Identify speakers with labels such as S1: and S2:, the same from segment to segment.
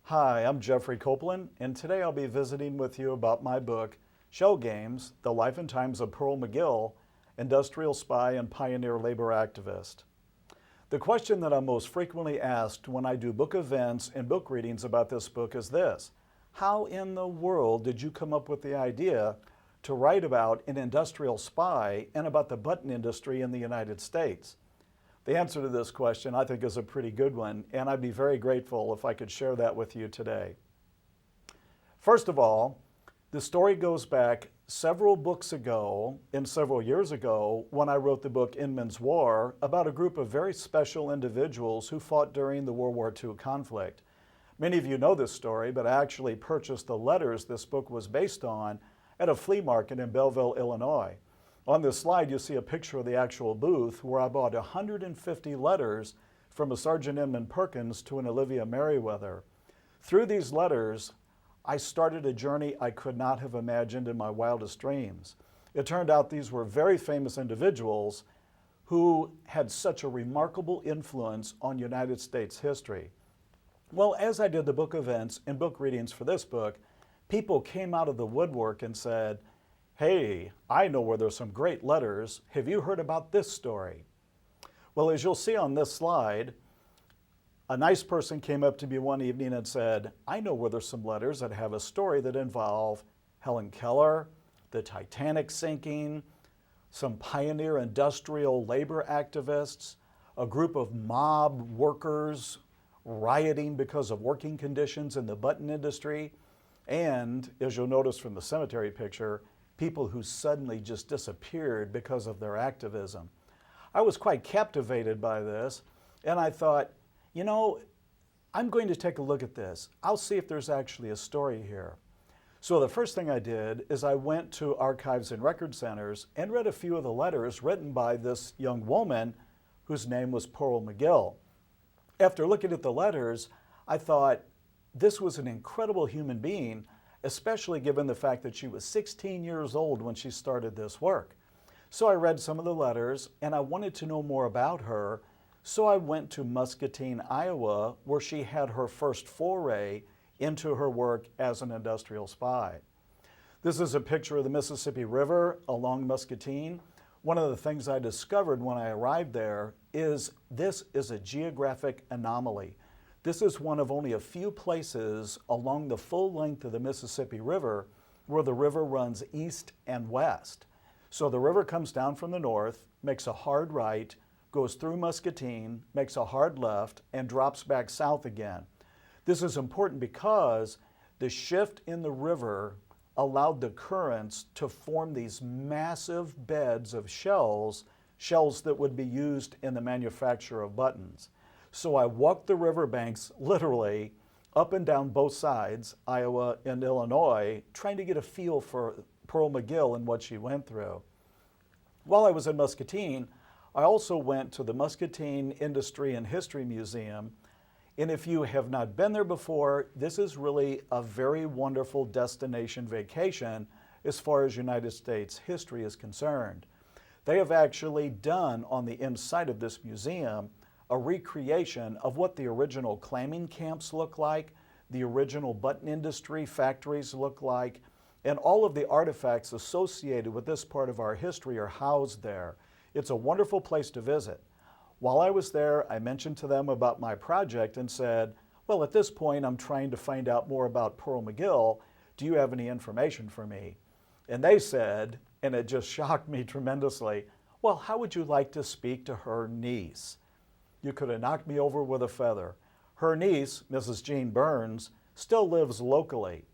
S1: Hi, I'm Jeffrey Copeland, and today I'll be visiting with you about my book, Shell Games, The Life and Times of Pearl McGill, Industrial Spy and Pioneer Labor Activist. The question that I'm most frequently asked when I do book events and book readings about this book is this: how in the world did you come up with the idea to write about an industrial spy and about the button industry in the United States? The answer to this question, I think, is a pretty good one, and I'd be very grateful if I could share that with you today. First of all, the story goes back several books ago and several years ago when I wrote the book Inman's War about a group of very special individuals who fought during the World War II conflict. Many of you know this story, but I actually purchased the letters this book was based on at a flea market in Belleville, Illinois. On this slide, you see a picture of the actual booth where I bought 150 letters from a Sergeant Inman Perkins to an Olivia Merriweather. Through these letters, I started a journey I could not have imagined in my wildest dreams. It turned out these were very famous individuals who had such a remarkable influence on United States history. Well, as I did the book events and book readings for this book, people came out of the woodwork and said, "Hey, I know where there's some great letters. Have you heard about this story?" Well, as you'll see on this slide, a nice person came up to me one evening and said, "I know where there's some letters that have a story that involve Helen Keller, the Titanic sinking, some pioneer industrial labor activists, a group of mob workers rioting because of working conditions in the button industry, and, as you'll notice from the cemetery picture, people who suddenly just disappeared because of their activism." I was quite captivated by this, and I thought, you know, I'm going to take a look at this. I'll see if there's actually a story here. So the first thing I did is I went to archives and record centers and read a few of the letters written by this young woman whose name was Pearl McGill. After looking at the letters, I thought this was an incredible human being, especially given the fact that she was 16 years old when she started this work. So I read some of the letters and I wanted to know more about her. So I went to Muscatine, Iowa, where she had her first foray into her work as an industrial spy. This is a picture of the Mississippi River along Muscatine. One of the things I discovered when I arrived there is this is a geographic anomaly. This is one of only a few places along the full length of the Mississippi River where the river runs east and west. So the river comes down from the north, makes a hard right, goes through Muscatine, makes a hard left, and drops back south again. This is important because the shift in the river allowed the currents to form these massive beds of shells that would be used in the manufacture of buttons. So I walked the riverbanks literally up and down both sides, Iowa and Illinois, trying to get a feel for Pearl McGill and what she went through. While I was in Muscatine, I also went to the Muscatine Industry and History Museum. And if you have not been there before, this is really a very wonderful destination vacation as far as United States history is concerned. They have actually done on the inside of this museum a recreation of what the original clamming camps look like, the original button industry factories look like, and all of the artifacts associated with this part of our history are housed there. It's a wonderful place to visit. While I was there, I mentioned to them about my project and said, well, at this point, I'm trying to find out more about Pearl McGill. Do you have any information for me? And they said, and it just shocked me tremendously, well, how would you like to speak to her niece? You could have knocked me over with a feather. Her niece, Mrs. Jean Burns, still lives locally.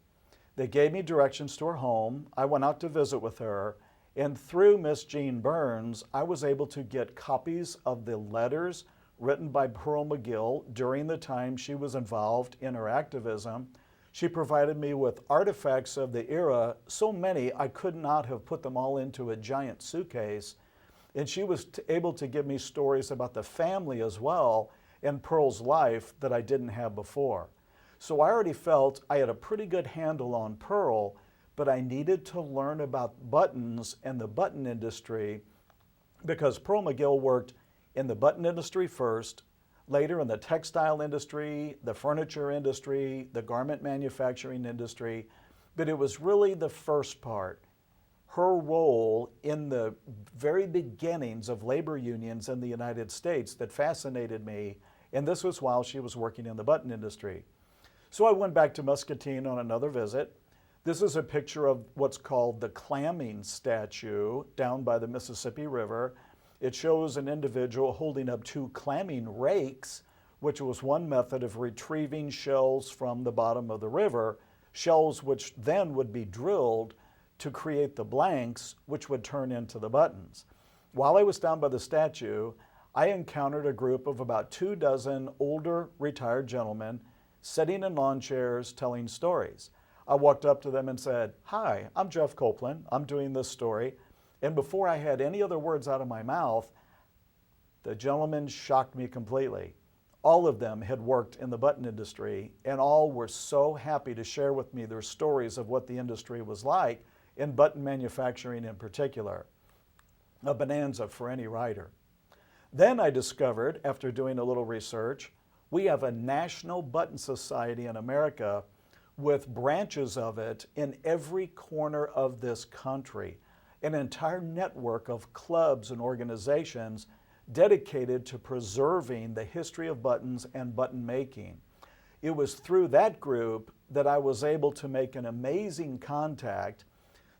S1: They gave me directions to her home. I went out to visit with her, and through Miss Jean Burns, I was able to get copies of the letters written by Pearl McGill during the time she was involved in her activism. She provided me with artifacts of the era, so many I could not have put them all into a giant suitcase. And she was able to give me stories about the family as well and Pearl's life that I didn't have before. So I already felt I had a pretty good handle on Pearl, but I needed to learn about buttons and the button industry because Pearl McGill worked in the button industry first, later in the textile industry, the furniture industry, the garment manufacturing industry, but it was really the first part. Her role in the very beginnings of labor unions in the United States that fascinated me, and this was while she was working in the button industry. So I went back to Muscatine on another visit. This is a picture of what's called the clamming statue down by the Mississippi River. It shows an individual holding up two clamming rakes, which was one method of retrieving shells from the bottom of the river, shells which then would be drilled to create the blanks, which would turn into the buttons. While I was down by the statue, I encountered a group of about 24 older retired gentlemen sitting in lawn chairs telling stories. I walked up to them and said, "Hi, I'm Jeff Copeland. I'm doing this story." And before I had any other words out of my mouth, the gentlemen shocked me completely. All of them had worked in the button industry, and all were so happy to share with me their stories of what the industry was like, in button manufacturing in particular. A bonanza for any writer. Then I discovered, after doing a little research, we have a National Button Society in America with branches of it in every corner of this country, an entire network of clubs and organizations dedicated to preserving the history of buttons and button making. It was through that group that I was able to make an amazing contact.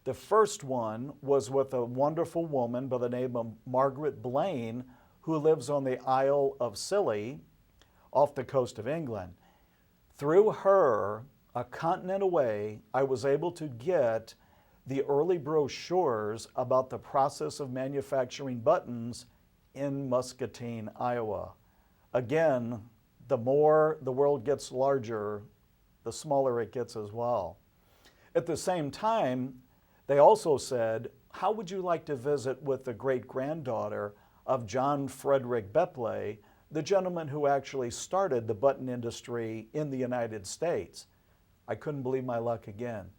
S1: The first one was with a wonderful woman by the name of Margaret Blaine, who lives on the Isle of Scilly off the coast of England. Through her, a continent away, I was able to get the early brochures about the process of manufacturing buttons in Muscatine, Iowa. Again, the more the world gets larger, the smaller it gets as well. At the same time, they also said, "How would you like to visit with the great-granddaughter of John Frederick Boepple, the gentleman who actually started the button industry in the United States?" I couldn't believe my luck again.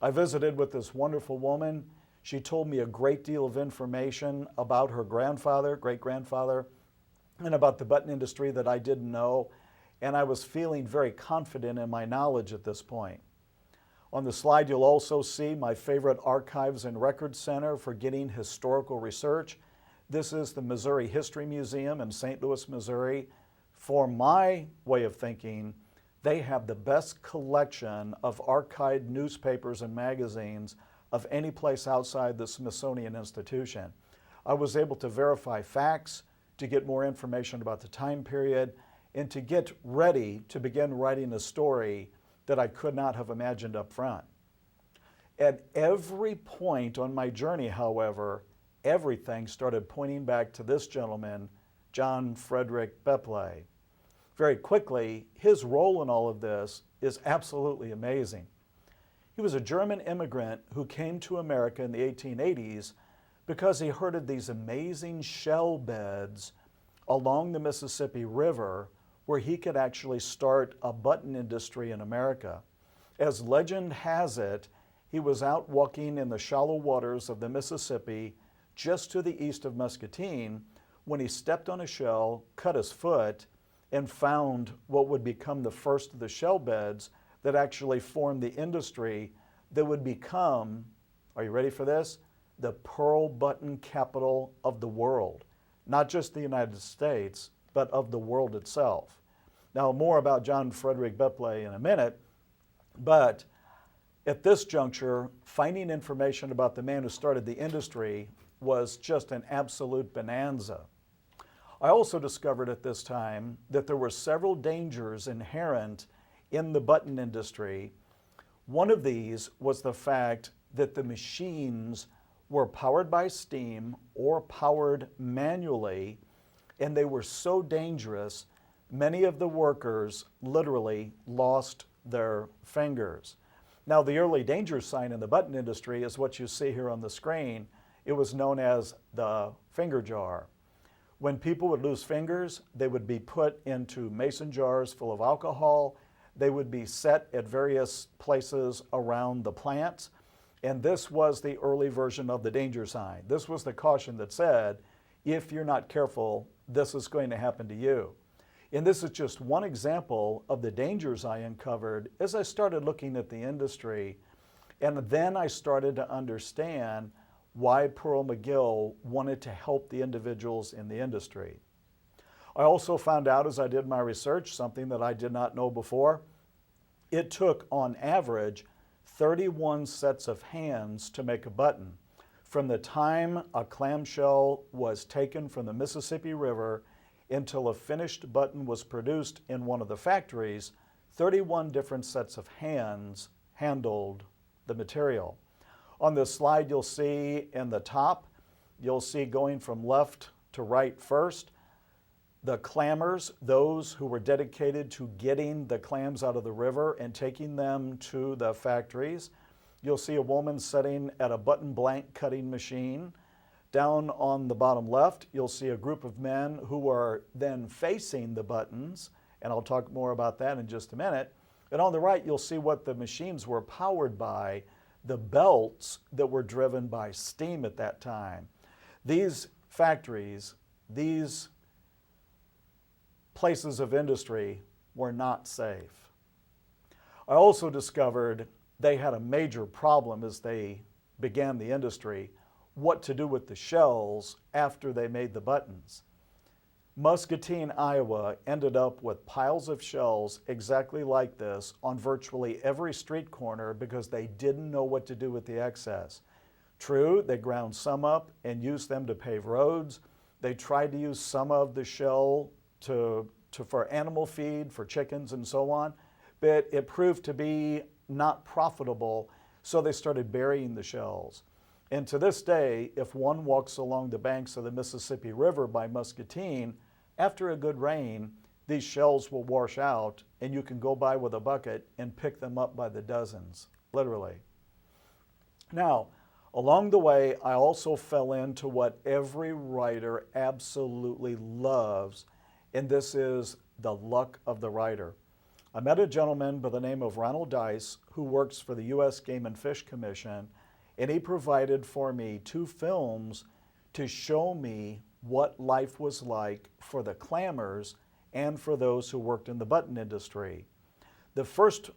S1: I visited with this wonderful woman. She told me a great deal of information about her grandfather, great-grandfather, and about the button industry that I didn't know, and I was feeling very confident in my knowledge at this point. On the slide, you'll also see my favorite archives and record center for getting historical research. This is the Missouri History Museum in St. Louis, Missouri. For my way of thinking, they have the best collection of archived newspapers and magazines of any place outside the Smithsonian Institution. I was able to verify facts, to get more information about the time period, and to get ready to begin writing a story that I could not have imagined up front. At every point on my journey, however, everything started pointing back to this gentleman, John Frederick Boepple. Very quickly, his role in all of this is absolutely amazing. He was a German immigrant who came to America in the 1880s because he heard of these amazing shell beds along the Mississippi River where he could actually start a button industry in America. As legend has it, he was out walking in the shallow waters of the Mississippi just to the east of Muscatine when he stepped on a shell, cut his foot, and found what would become the first of the shell beds that actually formed the industry that would become, are you ready for this? The pearl button capital of the world. Not just the United States, but of the world itself. Now, more about John Frederick Boepple in a minute, but at this juncture, finding information about the man who started the industry was just an absolute bonanza. I also discovered at this time that there were several dangers inherent in the button industry. One of these was the fact that the machines were powered by steam or powered manually, and they were so dangerous, many of the workers literally lost their fingers. Now, the early danger sign in the button industry is what you see here on the screen. It was known as the finger jar. When people would lose fingers, they would be put into mason jars full of alcohol. They would be set at various places around the plants. And this was the early version of the danger sign. This was the caution that said, if you're not careful, this is going to happen to you. And this is just one example of the dangers I uncovered as I started looking at the industry. And then I started to understand why Pearl McGill wanted to help the individuals in the industry. I also found out as I did my research something that I did not know before. It took, on average, 31 sets of hands to make a button. From the time a clamshell was taken from the Mississippi River until a finished button was produced in one of the factories, 31 different sets of hands handled the material. On this slide you'll see in the top, you'll see going from left to right first, the clammers, those who were dedicated to getting the clams out of the river and taking them to the factories. You'll see a woman sitting at a button blank cutting machine. Down on the bottom left, you'll see a group of men who are then facing the buttons, and I'll talk more about that in just a minute. And on the right, you'll see what the machines were powered by, the belts that were driven by steam at that time. These factories, these places of industry were not safe. I also discovered they had a major problem as they began the industry, what to do with the shells after they made the buttons. Muscatine, Iowa ended up with piles of shells exactly like this on virtually every street corner because they didn't know what to do with the excess. True, they ground some up and used them to pave roads. They tried to use some of the shell for animal feed, for chickens and so on, but it proved to be not profitable, so they started burying the shells. And to this day, if one walks along the banks of the Mississippi River by Muscatine, after a good rain, these shells will wash out and you can go by with a bucket and pick them up by the dozens, literally. Now, along the way, I also fell into what every writer absolutely loves, and this is the luck of the writer. I met a gentleman by the name of Ronald Dice who works for the U.S. Game and Fish Commission, and he provided for me 2 films to show me what life was like for the clammers and for those who worked in the button industry. The first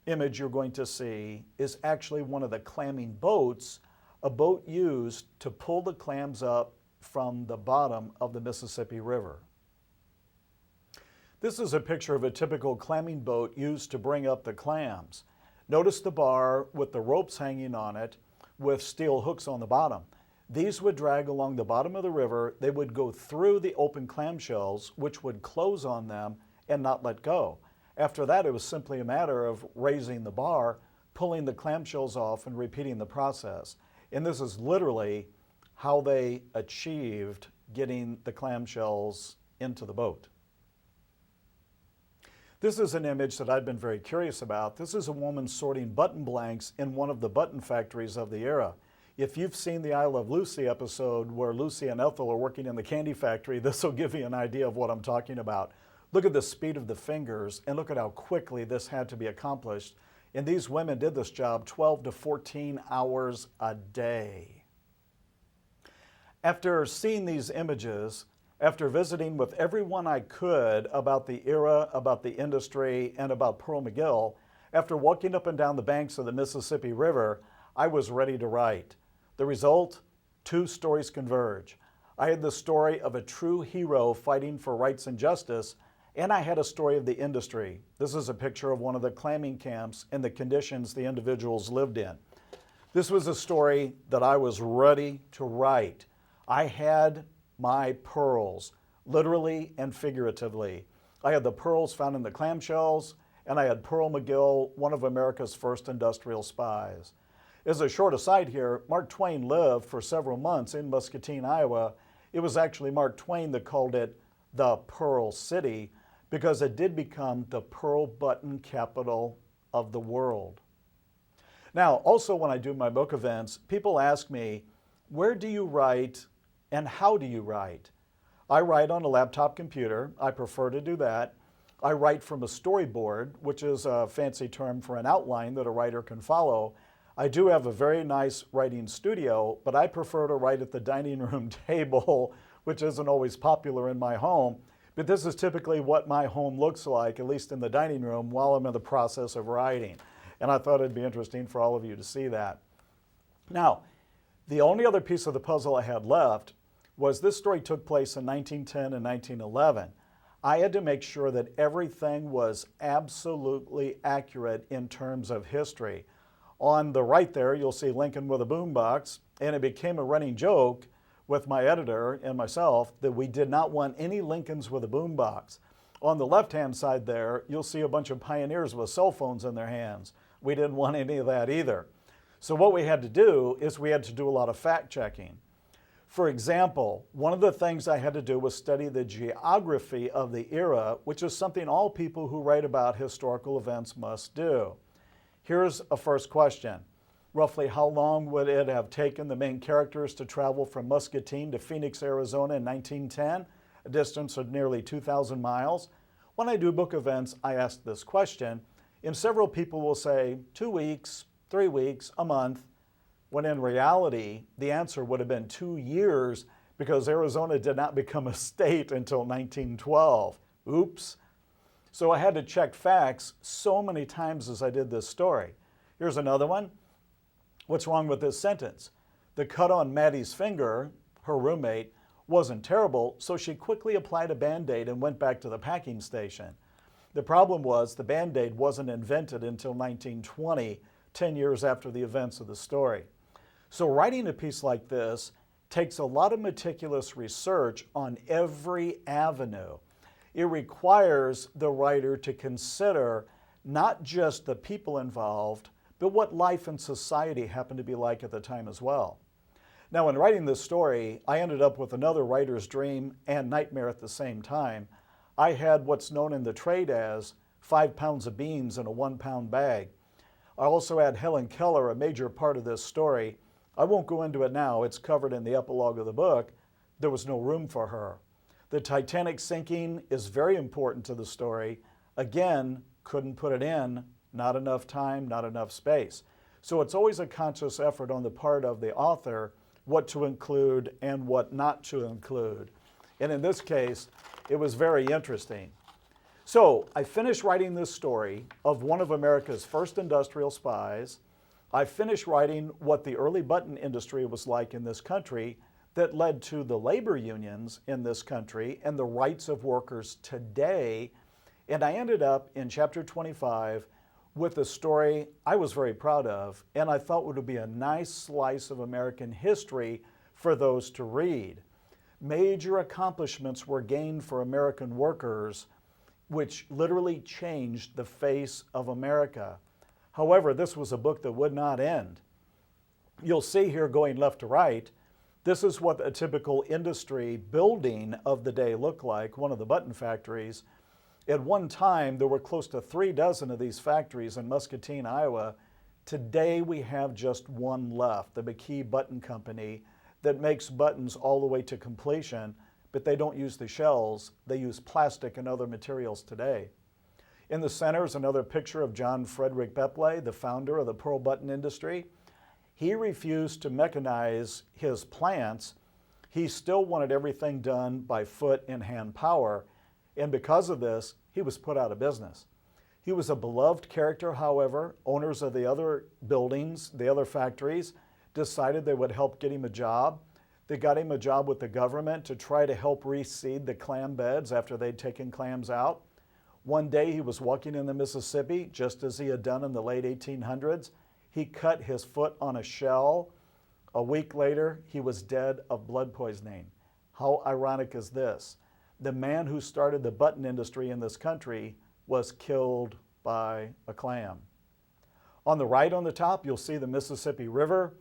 S1: image you're going to see is actually one of the clamming boats, a boat used to pull the clams up from the bottom of the Mississippi River. This is a picture of a typical clamming boat used to bring up the clams. Notice the bar with the ropes hanging on it with steel hooks on the bottom. These would drag along the bottom of the river. They would go through the open clamshells, which would close on them and not let go. After that, it was simply a matter of raising the bar, pulling the clamshells off, and repeating the process. And this is literally how they achieved getting the clamshells into the boat. This is an image that I've been very curious about. This is a woman sorting button blanks in one of the button factories of the era. If you've seen the I Love Lucy episode where Lucy and Ethel are working in the candy factory, this will give you an idea of what I'm talking about. Look at the speed of the fingers and look at how quickly this had to be accomplished. And these women did this job 12 to 14 hours a day. After seeing these images, after visiting with everyone I could about the era, about the industry, and about Pearl McGill, after walking up and down the banks of the Mississippi River, I was ready to write. The result? 2 stories converge. I had the story of a true hero fighting for rights and justice, and I had a story of the industry. This is a picture of one of the clamming camps and the conditions the individuals lived in. This was a story that I was ready to write. I had my pearls, literally and figuratively. I had the pearls found in the clamshells, and I had Pearl McGill, one of America's first industrial spies. As a short aside here, Mark Twain lived for several months in Muscatine, Iowa. It was actually Mark Twain that called it the Pearl City because it did become the pearl button capital of the world. Now, also when I do my book events, people ask me, where do you write and how do you write? I write on a laptop computer. I prefer to do that. I write from a storyboard, which is a fancy term for an outline that a writer can follow. I do have a very nice writing studio, but I prefer to write at the dining room table, which isn't always popular in my home, But this is typically what my home looks like, at least in the dining room, while I'm in the process of writing. And I thought it'd be interesting for all of you to see that. Now, the only other piece of the puzzle I had left was this story took place in 1910 and 1911. I had to make sure that everything was absolutely accurate in terms of history. On the right there, you'll see Lincoln with a boombox, and it became a running joke with my editor and myself that we did not want any Lincolns with a boombox. On the left-hand side there, you'll see a bunch of pioneers with cell phones in their hands. We didn't want any of that either. So what we had to do is we had to do a lot of fact-checking. For example, one of the things I had to do was study the geography of the era, which is something all people who write about historical events must do. Here's a first question. Roughly how long would it have taken the main characters to travel from Muscatine to Phoenix, Arizona in 1910, a distance of nearly 2,000 miles? When I do book events, I ask this question, and several people will say 2 weeks, 3 weeks, a month, when in reality, the answer would have been 2 years because Arizona did not become a state until 1912. Oops. So I had to check facts so many times as I did this story. Here's another one. What's wrong with this sentence? The cut on Maddie's finger, her roommate, wasn't terrible, so she quickly applied a Band-Aid and went back to the packing station. The problem was the Band-Aid wasn't invented until 1920, 10 years after the events of the story. So writing a piece like this takes a lot of meticulous research on every avenue. It requires the writer to consider not just the people involved, but what life and society happened to be like at the time as well. Now, in writing this story, I ended up with another writer's dream and nightmare at the same time. I had what's known in the trade as 5 pounds of beans in a 1 pound bag. I also had Helen Keller, a major part of this story. I won't go into it now, it's covered in the epilogue of the book. There was no room for her. The Titanic sinking is very important to the story. Again, couldn't put it in, not enough time, not enough space. So it's always a conscious effort on the part of the author what to include and what not to include. And in this case, it was very interesting. So I finished writing this story of one of America's first industrial spies. I finished writing what the early button industry was like in this country that led to the labor unions in this country and the rights of workers today. And I ended up in chapter 25 with a story I was very proud of and I thought would be a nice slice of American history for those to read. Major accomplishments were gained for American workers, which literally changed the face of America. However, this was a book that would not end. You'll see here going left to right, this is what a typical industry building of the day looked like, one of the button factories. At one time, there were close to 3 dozen of these factories in Muscatine, Iowa. Today, we have just one left, the McKee Button Company, that makes buttons all the way to completion, but they don't use the shells. They use plastic and other materials today. In the center is another picture of John Frederick Boepple, the founder of the pearl button industry. He refused to mechanize his plants. He still wanted everything done by foot and hand power. And because of this, he was put out of business. He was a beloved character, however. Owners of the other buildings, the other factories, decided they would help get him a job. They got him a job with the government to try to help reseed the clam beds after they'd taken clams out. One day he was walking in the Mississippi, just as he had done in the late 1800s. He cut his foot on a shell. A week later, he was dead of blood poisoning. How ironic is this? The man who started the button industry in this country was killed by a clam. On the right on the top, you'll see the Mississippi River.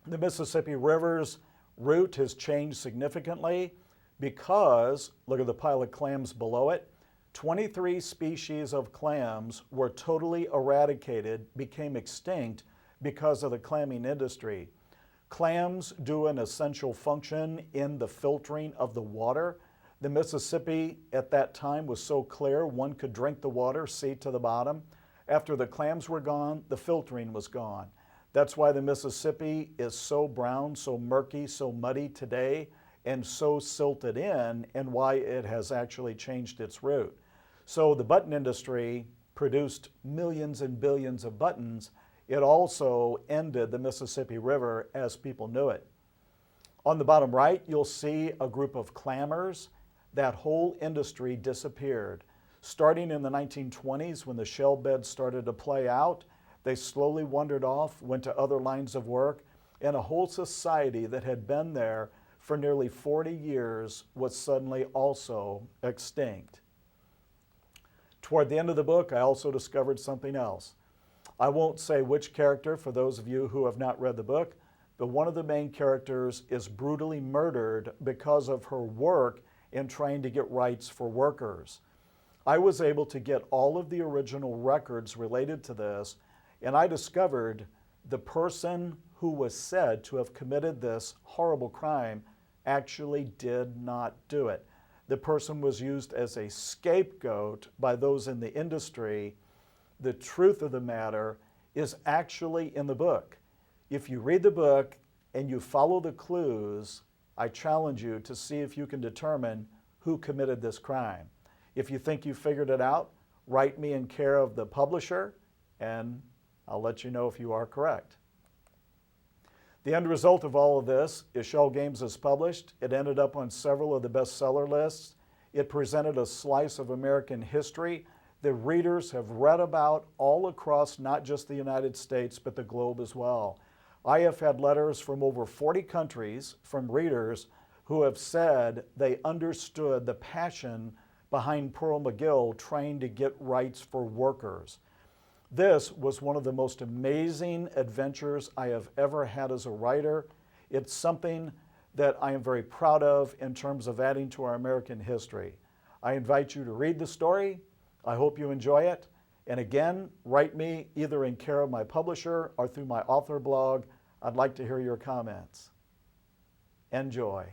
S1: The Mississippi River's route has changed significantly because, look at the pile of clams below it, 23 species of clams were totally eradicated, became extinct because of the clamming industry. Clams do an essential function in the filtering of the water. The Mississippi at that time was so clear one could drink the water, see to the bottom. After the clams were gone, the filtering was gone. That's why the Mississippi is so brown, so murky, so muddy today. and so silted in, and why it has actually changed its route. So the button industry produced millions and billions of buttons. It also ended the Mississippi River as people knew it. On the bottom right, you'll see a group of clammers. That whole industry disappeared. Starting in the 1920s, when the shell beds started to play out, they slowly wandered off, went to other lines of work, and a whole society that had been there for nearly 40 years was suddenly also extinct. Toward the end of the book, I also discovered something else. I won't say which character for those of you who have not read the book, but one of the main characters is brutally murdered because of her work in trying to get rights for workers. I was able to get all of the original records related to this, and I discovered the person who was said to have committed this horrible crime actually did not do it. The person was used as a scapegoat by those in the industry. The truth of the matter is actually in the book. If you read the book and you follow the clues, I challenge you to see if you can determine who committed this crime. If you think you figured it out, write me in care of the publisher, and I'll let you know if you are correct. The end result of all of this is Shell Games is published. It ended up on several of the bestseller lists. It presented a slice of American history that readers have read about all across not just the United States, but the globe as well. I have had letters from over 40 countries from readers who have said they understood the passion behind Pearl McGill trying to get rights for workers. This was one of the most amazing adventures I have ever had as a writer. It's something that I am very proud of in terms of adding to our American history. I invite you to read the story. I hope you enjoy it. And again, write me either in care of my publisher or through my author blog. I'd like to hear your comments. Enjoy.